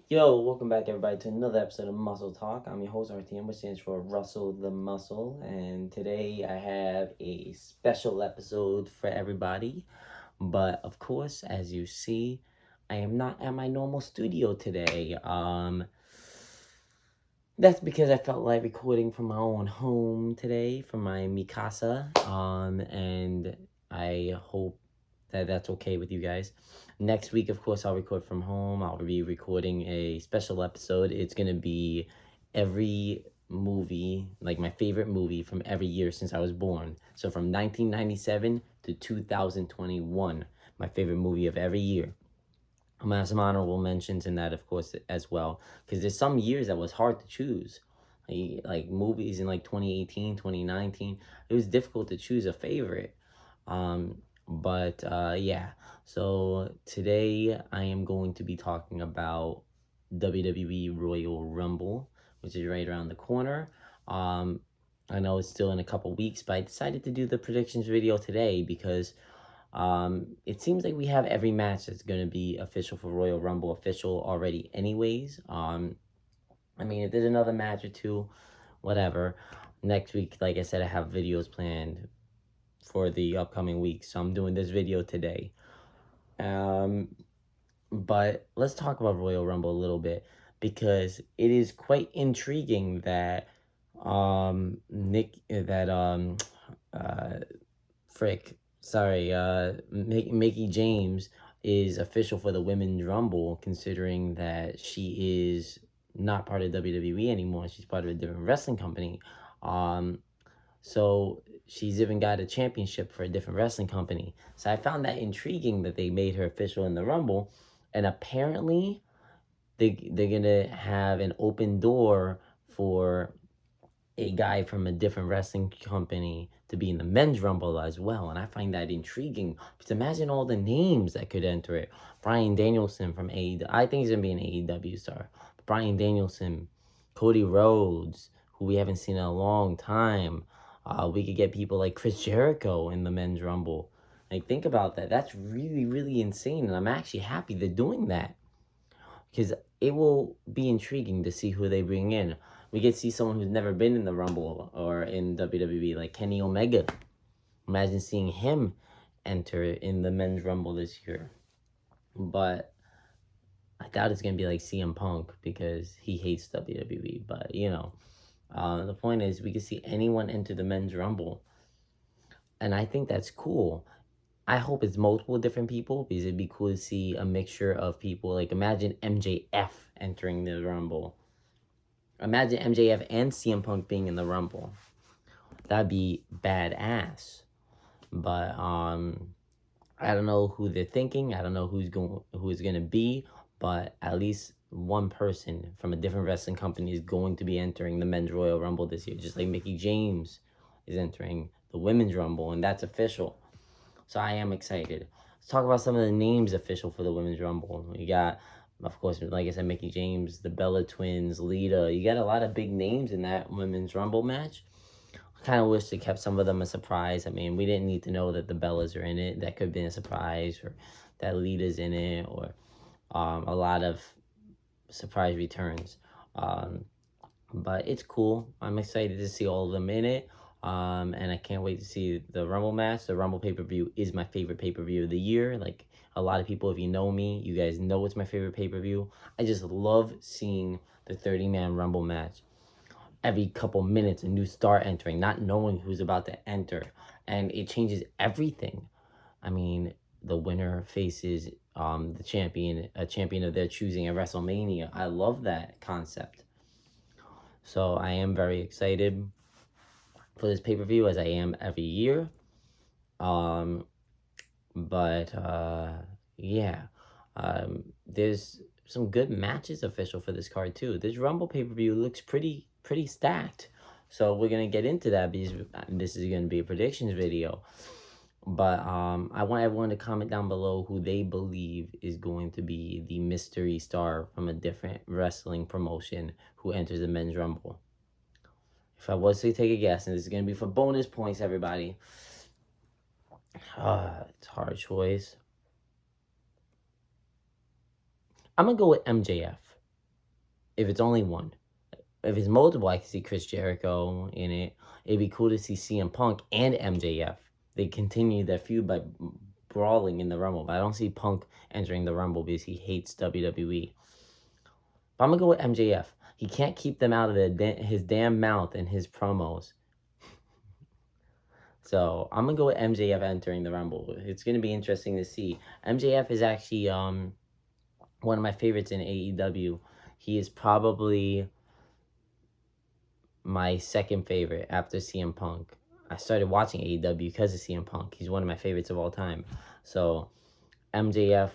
Yo, welcome back everybody to another episode of Muscle Talk. I'm your host RTM, which stands for Russell the Muscle, and today I have a special episode for everybody. But of course, as you see, I am not at my normal studio today. That's because I felt like recording from my own home today, from my Mikasa. And I hope that that's okay with you guys. Next week, of course, I'll record from home. I'll be recording a special episode. It's gonna be every movie, like my favorite movie from every year since I was born. So from 1997 to 2021, my favorite movie of every year. I'm gonna have some honorable mentions in that, of course, as well, because there's some years that was hard to choose. Like movies in like 2018, 2019, it was difficult to choose a favorite. But yeah, so today I am going to be talking about WWE Royal Rumble, which is right around the corner. Um, I know it's still in a couple weeks, but I decided to do the predictions video today because it seems like we have every match that's going to be official for Royal Rumble official already anyways. I mean, if there's another match or two, whatever. Next week, like I said, I have videos planned for the upcoming week, so I'm doing this video today. But let's talk about Royal Rumble a little bit because it is quite intriguing that uh Frick, sorry, Mickey James is official for the Women's Rumble, considering that she is not part of WWE anymore. She's part of a different wrestling company. Um, so she's even got a championship for a different wrestling company. So I found that intriguing that they made her official in the Rumble, and apparently they're gonna have an open door for a guy from a different wrestling company to be in the men's rumble as well. And I find that intriguing because imagine all the names that could enter it. Bryan Danielson from AEW. I think he's going to be an AEW star. Bryan Danielson, Cody Rhodes, who we haven't seen in a long time. We could get people like Chris Jericho in the men's rumble. Like, think about that. That's really, really insane. And I'm actually happy they're doing that because it will be intriguing to see who they bring in. We get to see someone who's never been in the Rumble or in WWE, like Kenny Omega. Imagine seeing him enter in the men's Rumble this year. But I doubt it's gonna be like CM Punk because he hates WWE. But the point is we can see anyone enter the men's Rumble, and I think that's cool. I hope it's multiple different people because it'd be cool to see a mixture of people. Like imagine MJF entering the Rumble. Imagine MJF and CM Punk being in the Rumble. That'd be badass. But I don't know who they're thinking. I don't know who's gonna be, but at least one person from a different wrestling company is going to be entering the men's Royal Rumble this year, just like Mickey James is entering the women's Rumble, and that's official. So I am excited. Let's talk about some of the names official for the women's Rumble. You got, of course, like I said, Mickey James, the Bella Twins, Lita. You got a lot of big names in that women's Rumble match. I kind of wish they kept some of them a surprise. I mean, we didn't need to know that the Bellas are in it. That could have been a surprise, or that Lita's in it, or a lot of surprise returns. But it's cool. I'm excited to see all of them in it. And I can't wait to see the Rumble match. The Rumble pay-per-view is my favorite pay-per-view of the year. Like a lot of people, if you know me, you guys know it's my favorite pay-per-view. I just love seeing the 30-man Rumble match. Every couple minutes, a new star entering, not knowing who's about to enter. And it changes everything. I mean, the winner faces the champion, a champion of their choosing at WrestleMania. I love that concept. So I am very excited for this pay-per-view as I am every year. Um, but yeah, there's some good matches official for this card too. This Rumble pay-per-view looks pretty stacked. So we're gonna get into that because this is gonna be a predictions video. But I want everyone to comment down below who they believe is going to be the mystery star from a different wrestling promotion who enters the men's Rumble. If I was to take a guess, and this is going to be for bonus points, everybody. It's a hard choice. I'm going to go with MJF. if it's only one. If it's multiple, I can see Chris Jericho in it. It'd be cool to see CM Punk and MJF. They continue their feud by brawling in the Rumble, but I don't see Punk entering the Rumble because he hates WWE. But I'm gonna go with MJF. He can't keep them out of his damn mouth and his promos. So I'm gonna go with MJF entering the Rumble. It's gonna be interesting to see. MJF is actually one of my favorites in AEW. He is probably my second favorite after CM Punk. I started watching AEW because of CM Punk. He's one of my favorites of all time. So MJF,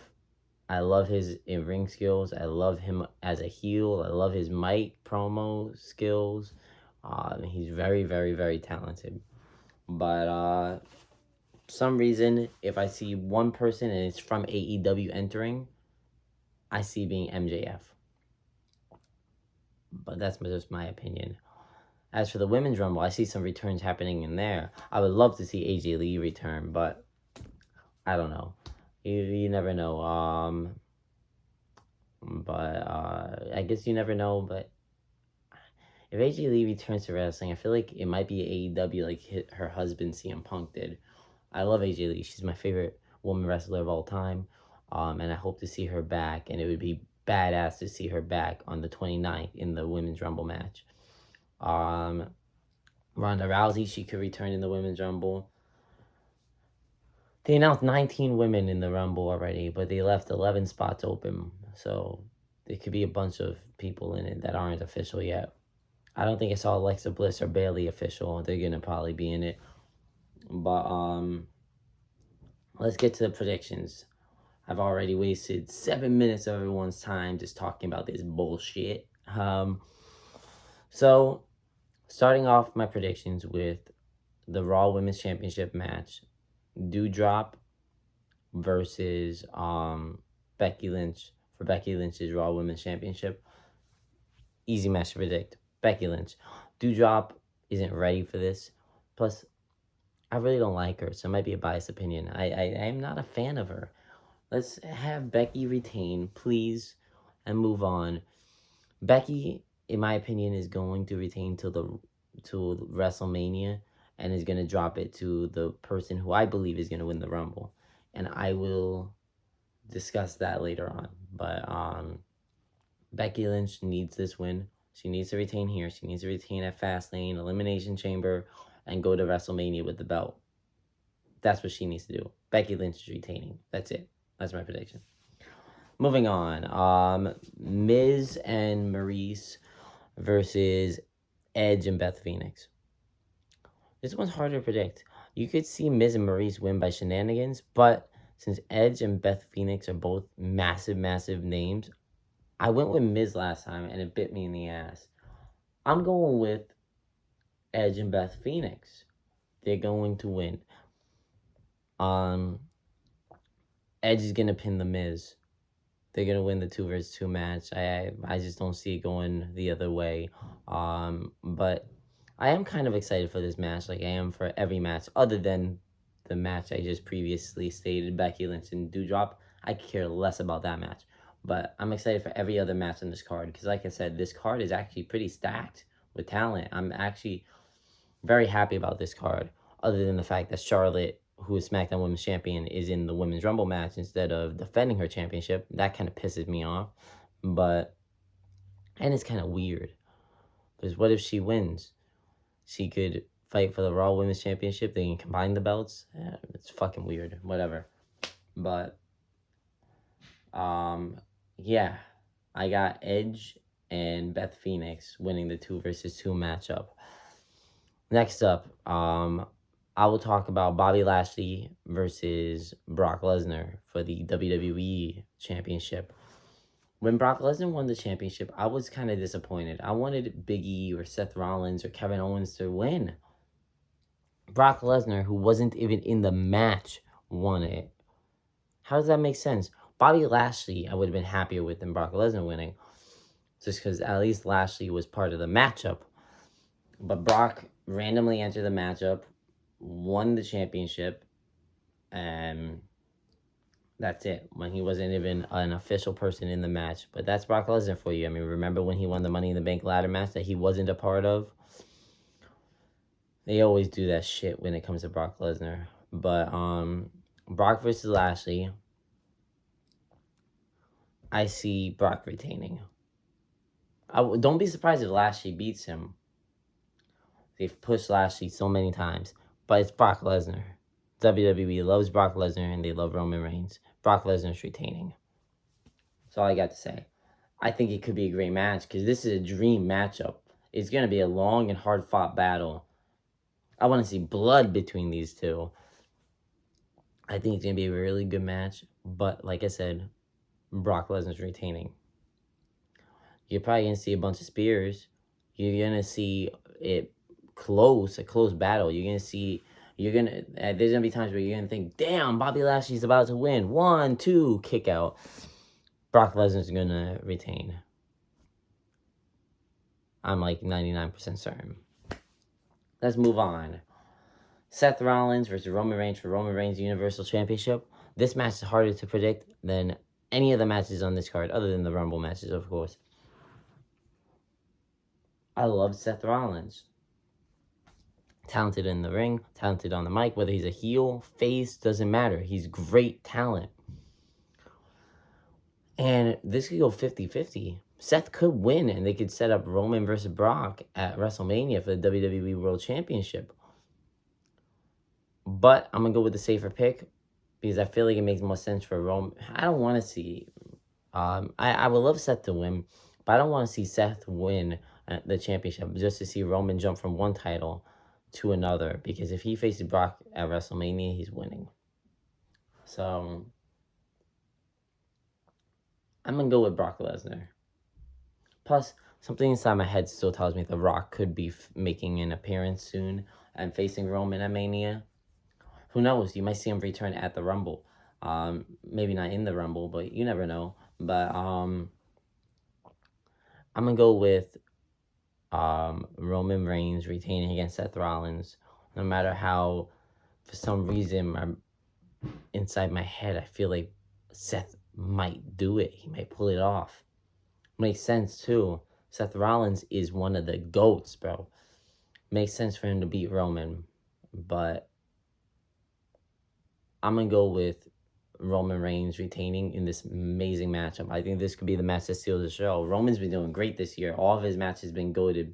I love his in-ring skills. I love him as a heel. I love his mic promo skills. He's very, very, very talented. But some reason, if I see one person and it's from AEW entering, I see being MJF. But that's just my opinion. As for the Women's Rumble, I see some returns happening in there. I would love to see AJ Lee return, but I don't know. You never know. I guess you never know. But if AJ Lee returns to wrestling, I feel like it might be AEW like her husband CM Punk did. I love AJ Lee. She's my favorite woman wrestler of all time. And I hope to see her back. And it would be badass to see her back on the 29th in the Women's Rumble match. Ronda Rousey, she could return in the Women's Rumble. They announced 19 women in the Rumble already, but they left 11 spots open. So there could be a bunch of people in it that aren't official yet. I don't think I saw Alexa Bliss or Bayley official. They're going to probably be in it. But let's get to the predictions. I've already wasted 7 minutes of everyone's time just talking about this bullshit. So, starting off my predictions with the Raw Women's Championship match, Doudrop versus Becky Lynch for Becky Lynch's Raw Women's Championship. Easy match to predict. Becky Lynch. Doudrop isn't ready for this. Plus, I really don't like her, so it might be a biased opinion. I'm not a fan of her. Let's have Becky retain, please, and move on. Becky, in my opinion, is going to retain till WrestleMania and is going to drop it to the person who I believe is going to win the Rumble. And I will discuss that later on. But Becky Lynch needs this win. She needs to retain here. She needs to retain at Fastlane, Elimination Chamber, and go to WrestleMania with the belt. That's what she needs to do. Becky Lynch is retaining. That's it. That's my prediction. Moving on. Miz and Maurice versus Edge and Beth Phoenix. This one's hard to predict. You could see Miz and Maurice win by shenanigans, but since Edge and Beth Phoenix are both massive, massive names, I went with Miz last time and it bit me in the ass. I'm going with Edge and Beth Phoenix. They're going to win. Edge is going to pin the Miz. They're going to win the 2 versus 2 match. I just don't see it going the other way. But I am kind of excited for this match, like I am for every match, other than the match I just previously stated, Becky Lynch and Doudrop. I care less about that match. But I'm excited for every other match on this card because, like I said, this card is actually pretty stacked with talent. I'm actually very happy about this card, other than the fact that Charlotte, who is SmackDown Women's Champion, is in the Women's Rumble match instead of defending her championship. That kind of pisses me off. And it's kind of weird. Because what if she wins? She could fight for the Raw Women's Championship. They can combine the belts. Yeah, it's fucking weird. Whatever. But, yeah. I got Edge and Beth Phoenix winning the 2 versus 2 matchup. Next up, I will talk about Bobby Lashley versus Brock Lesnar for the WWE Championship. When Brock Lesnar won the championship, I was kind of disappointed. I wanted Big E or Seth Rollins or Kevin Owens to win. Brock Lesnar, who wasn't even in the match, won it. How does that make sense? Bobby Lashley, I would have been happier with than Brock Lesnar winning. Just because at least Lashley was part of the matchup. But Brock randomly entered the matchup, won the championship, and That's it. When he wasn't even an official person in the match. But that's Brock Lesnar for you. I mean, remember when he won the Money in the Bank ladder match that he wasn't a part of? They always do that shit when it comes to Brock Lesnar. But Brock versus Lashley, I see Brock retaining. Don't be surprised if Lashley beats him. They've pushed Lashley so many times. But it's Brock Lesnar. WWE loves Brock Lesnar and they love Roman Reigns. Brock Lesnar's retaining. That's all I got to say. I think it could be a great match because this is a dream matchup. It's going to be a long and hard fought battle. I want to see blood between these two. I think it's going to be a really good match. But like I said, Brock Lesnar's retaining. You're probably going to see a bunch of spears. You're going to see it a close battle. You're going to see, there's going to be times where you're going to think, damn, Bobby Lashley's about to win. 1, 2, kick out. Brock Lesnar's going to retain. I'm like 99% certain. Let's move on. Seth Rollins versus Roman Reigns for Roman Reigns Universal Championship. This match is harder to predict than any of the matches on this card, other than the Rumble matches, of course. I love Seth Rollins. Talented in the ring, talented on the mic, whether he's a heel, face, doesn't matter. He's great talent. And this could go 50-50. Seth could win, and they could set up Roman versus Brock at WrestleMania for the WWE World Championship. But I'm going to go with the safer pick because I feel like it makes more sense for Roman. I don't want to see... I would love Seth to win, but I don't want to see Seth win the championship just to see Roman jump from one title to another. Because if he faces Brock at WrestleMania, he's winning. So... I'm going to go with Brock Lesnar. Plus, something inside my head still tells me The Rock could be making an appearance soon and facing Roman at Mania. Who knows? You might see him return at the Rumble. Maybe not in the Rumble, but you never know. But I'm going to go with Roman Reigns retaining against Seth Rollins. No matter how, for some reason, inside my head, I feel like Seth might do it. He might pull it off. Makes sense too. Seth Rollins is one of the GOATs, bro. Makes sense for him to beat Roman. But I'm going to go with Roman Reigns retaining in this amazing matchup. I think this could be the match that steals the show. Roman's been doing great this year. All of his matches have been goated.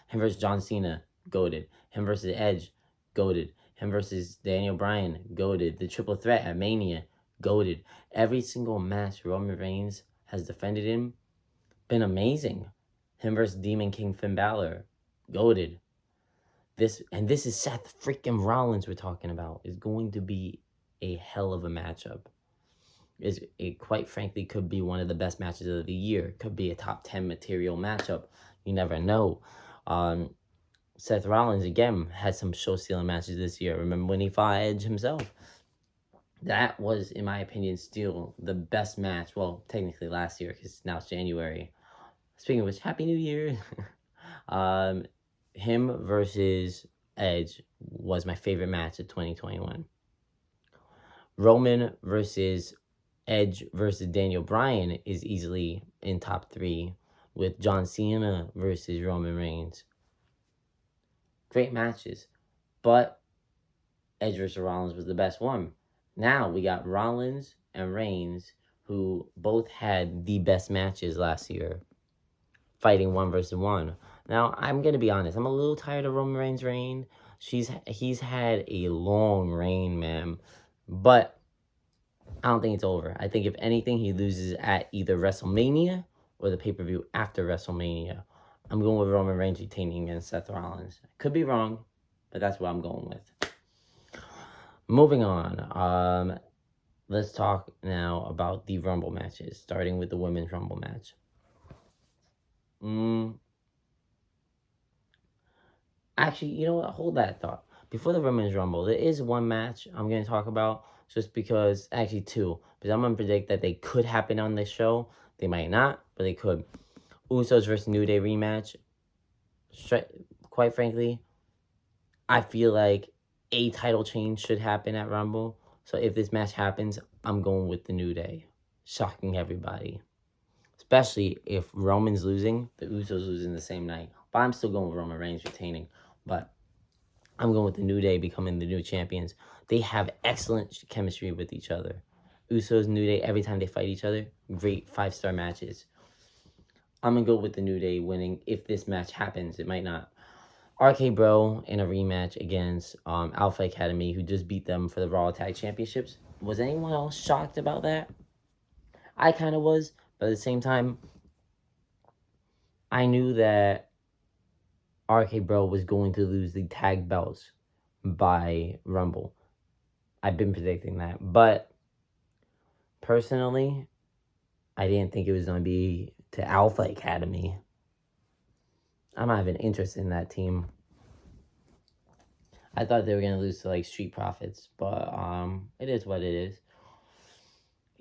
Him versus John Cena, goated. Him versus Edge, goated. Him versus Daniel Bryan, goated. The triple threat at Mania, goated. Every single match Roman Reigns has defended him, been amazing. Him versus Demon King Finn Balor, goated. This is Seth freaking Rollins we're talking about. Is going to be a hell of a matchup. It quite frankly could be one of the best matches of the year. Could be a top 10 material matchup. You never know. Seth Rollins, again, had some show-stealing matches this year. Remember when he fought Edge himself? That was, in my opinion, still the best match. Well, technically last year, because now it's January. Speaking of which, Happy New Year. Him versus Edge was my favorite match of 2021. Roman versus Edge versus Daniel Bryan is easily in top 3, with John Cena versus Roman Reigns. Great matches, but Edge versus Rollins was the best one. Now we got Rollins and Reigns, who both had the best matches last year, fighting 1 versus 1. Now, I'm going to be honest. I'm a little tired of Roman Reigns' reign. He's had a long reign, man. But I don't think it's over. I think if anything, he loses at either WrestleMania or the pay-per-view after WrestleMania. I'm going with Roman Reigns retaining against Seth Rollins. Could be wrong, but that's what I'm going with. Moving on. Let's talk now about the Rumble matches, starting with the Women's Rumble match. Actually, you know what? Hold that thought. Before the Women's Rumble, there is one match I'm going to talk about, just because, actually 2, because I'm going to predict that they could happen on this show. They might not, but they could. Usos versus New Day rematch. Quite frankly, I feel like a title change should happen at Rumble. So if this match happens, I'm going with the New Day. Shocking everybody. Especially if Roman's losing, the Usos losing the same night. But I'm still going with Roman Reigns retaining. But I'm going with the New Day becoming the new champions. They have excellent chemistry with each other. Usos, New Day, every time they fight each other, great 5-star matches. I'm going to go with the New Day winning if this match happens. It might not. RK Bro in a rematch against Alpha Academy, who just beat them for the Raw Tag Championships. Was anyone else shocked about that? I kind of was, but at the same time, I knew that RK Bro was going to lose the tag belts by Rumble. I've been predicting that, but personally, I didn't think it was going to be to Alpha Academy. I'm not even interested in that team. I thought they were going to lose to like Street Profits, but it is what it is.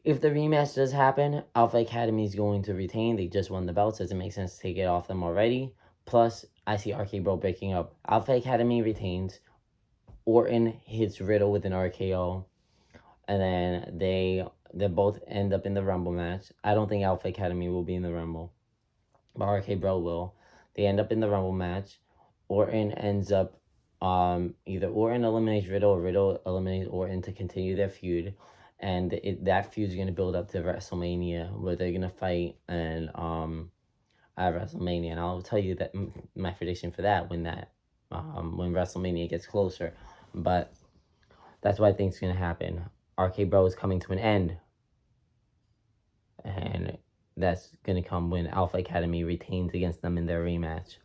If the rematch does happen, Alpha Academy is going to retain. They just won the belts. Doesn't make sense to take it off them already. Plus, I see RK Bro breaking up. Alpha Academy retains. Orton hits Riddle with an RKO. And then they both end up in the Rumble match. I don't think Alpha Academy will be in the Rumble, but RK Bro will. They end up in the Rumble match. Orton ends up either Orton eliminates Riddle or Riddle eliminates Orton to continue their feud. And that feud is going to build up to WrestleMania, where they're going to fight and at WrestleMania. And I'll tell you that my prediction for that when WrestleMania gets closer. But that's what I think is going to happen. RK Bro is coming to an end. And that's going to come when Alpha Academy retains against them in their rematch.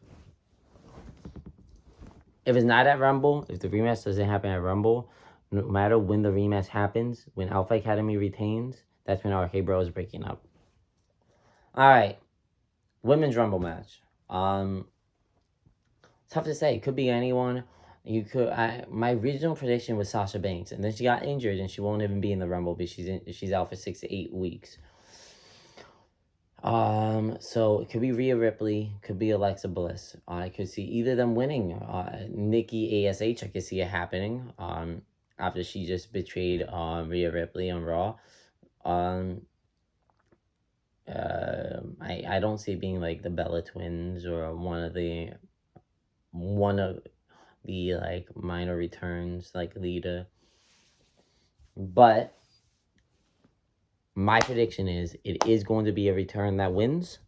If it's not at Rumble, if the rematch doesn't happen at Rumble, no matter when the rematch happens, when Alpha Academy retains, that's when RK Bro is breaking up. Alright. Women's Rumble match. Tough to say. It could be anyone. My original prediction was Sasha Banks, and then she got injured, and she won't even be in the Rumble because she's out for 6 to 8 weeks. So it could be Rhea Ripley, could be Alexa Bliss. I could see either of them winning. Nikki ASH, I could see it happening. After she just betrayed Rhea Ripley on Raw. I don't see it being like the Bella Twins or one of the like minor returns like Lita. But my prediction is it is going to be a return that wins.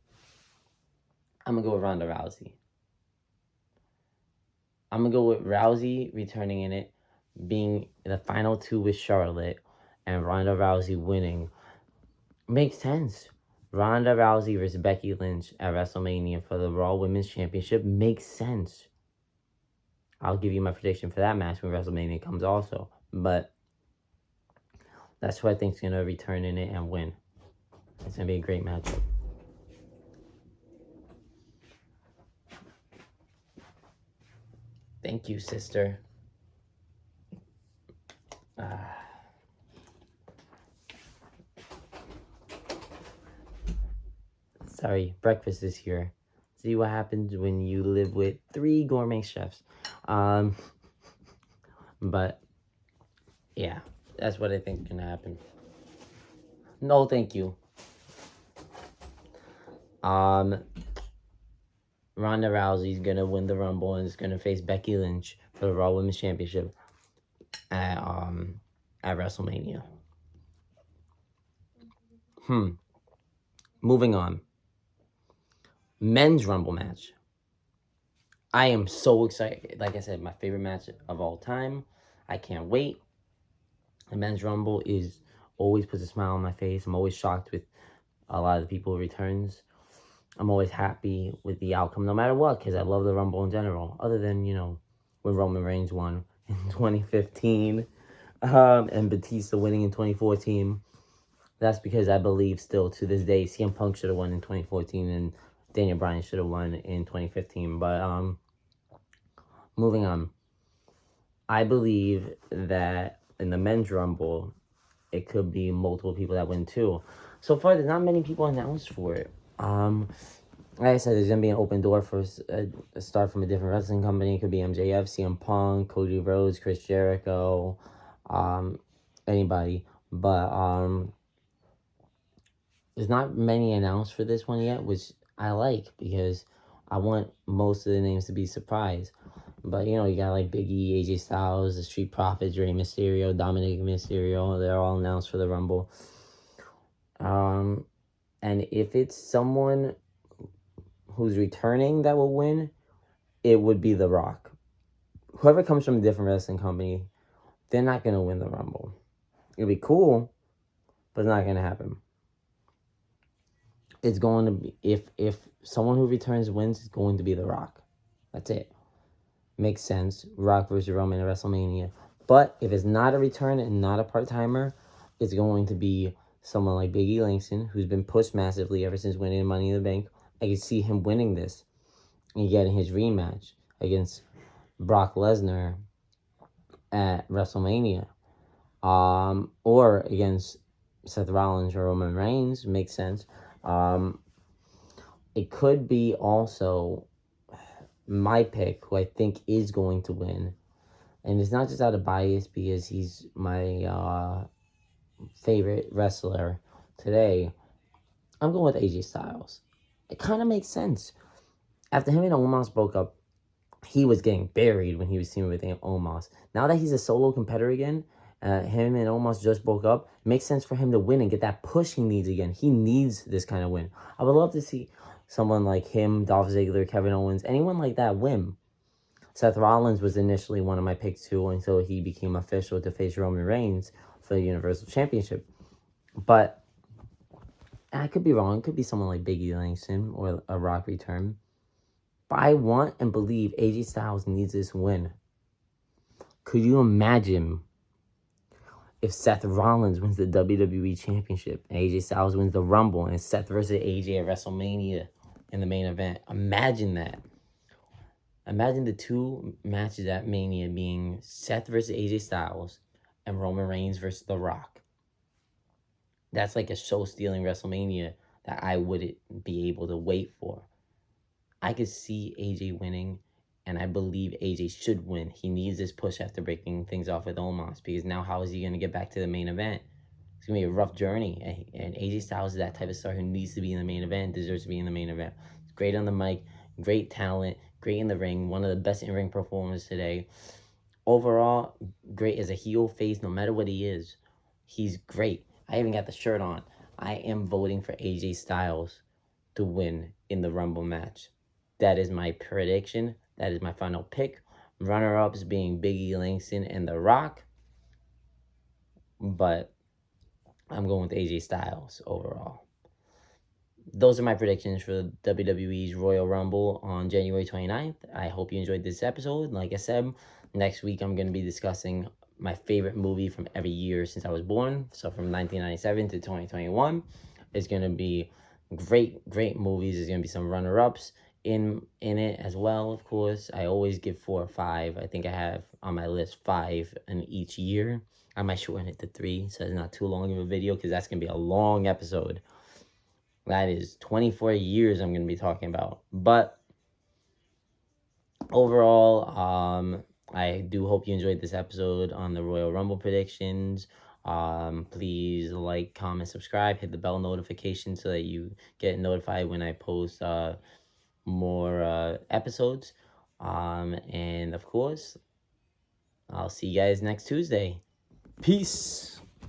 I'm going to go with Ronda Rousey. I'm going to go with Rousey returning in it, being the final 2 with Charlotte, and Ronda Rousey winning. Makes sense. Ronda Rousey versus Becky Lynch at WrestleMania for the Raw Women's Championship makes sense. I'll give you my prediction for that match when WrestleMania comes also. But that's who I think is going to return in it and win. It's going to be a great matchup. Thank you, sister. Sorry, breakfast is here. See what happens when you live with 3 gourmet chefs. But, yeah, that's what I think can happen. No, thank you. Ronda Rousey's gonna win the Rumble and is gonna face Becky Lynch for the Raw Women's Championship at WrestleMania. Moving on. Men's Rumble match. I am so excited. Like I said, my favorite match of all time. I can't wait. The Men's Rumble always puts a smile on my face. I'm always shocked with a lot of the people who returns. I'm always happy with the outcome, no matter what, because I love the Rumble in general. Other than, when Roman Reigns won in 2015 and Batista winning in 2014. That's because I believe still to this day CM Punk should have won in 2014 and Daniel Bryan should have won in 2015. But moving on. I believe that in the Men's Rumble, it could be multiple people that win too. So far, there's not many people announced for it. Like I said, there's going to be an open door for a start from a different wrestling company. It could be MJF, CM Punk, Cody Rhodes, Chris Jericho. anybody. But there's not many announced for this one yet, which I like because I want most of the names to be surprise. But you got like Big E, AJ Styles, the Street Profits, Rey Mysterio, Dominic Mysterio. They're all announced for the Rumble. And if it's someone who's returning that will win, it would be The Rock. Whoever comes from a different wrestling company, they're not gonna win the Rumble. It'll be cool, but it's not gonna happen. It's going to be if someone who returns wins, it's going to be The Rock. That's it. Makes sense. Rock versus Roman at WrestleMania. But if it's not a return and not a part-timer, it's going to be someone like Big E Langston, who's been pushed massively ever since winning Money in the Bank. I could see him winning this and getting his rematch against Brock Lesnar at WrestleMania. Or against Seth Rollins or Roman Reigns. Makes sense. It could be also my pick, who I think is going to win. And it's not just out of bias because he's my favorite wrestler today. I'm going with AJ Styles. It kind of makes sense. After him and Omos broke up, he was getting buried when he was teaming with Omos. Now that he's a solo competitor again, him and Omos just broke up. It makes sense for him to win and get that push he needs again. He needs this kind of win. I would love to see someone like him, Dolph Ziggler, Kevin Owens, anyone like that win. Seth Rollins was initially one of my picks too until he became official to face Roman Reigns for the Universal Championship. But I could be wrong. It could be someone like Big E Langston or a Rock return. But I want and believe AJ Styles needs this win. Could you imagine if Seth Rollins wins the WWE Championship and AJ Styles wins the Rumble and it's Seth versus AJ at WrestleMania in the main event? Imagine that. Imagine the two matches at Mania being Seth versus AJ Styles and Roman Reigns versus The Rock. That's like a show-stealing WrestleMania that I wouldn't be able to wait for. I could see AJ winning, and I believe AJ should win. He needs this push after breaking things off with Omos, because now how is he going to get back to the main event? It's going to be a rough journey, and AJ Styles is that type of star who needs to be in the main event, deserves to be in the main event. He's great on the mic, great talent, great in the ring, one of the best in-ring performers today. Overall, great as a heel face, no matter what he is. He's great. I even got the shirt on. I am voting for AJ Styles to win in the Rumble match. That is my prediction. That is my final pick. Runner-ups being Big E Langston and The Rock. But I'm going with AJ Styles overall. Those are my predictions for WWE's Royal Rumble on January 29th. I hope you enjoyed this episode. Like I said, next week I'm going to be discussing my favorite movie from every year since I was born. So from 1997 to 2021. It's going to be great movies. There's going to be some runner-ups in it as well, of course. I always give 4 or 5. I think I have on my list 5 in each year. I might shorten it to 3 so it's not too long of a video because that's going to be a long episode. That is 24 years I'm going to be talking about. But overall, I do hope you enjoyed this episode on the Royal Rumble predictions. Please like, comment, subscribe, hit the bell notification so that you get notified when I post more episodes. And of course, I'll see you guys next Tuesday. Peace.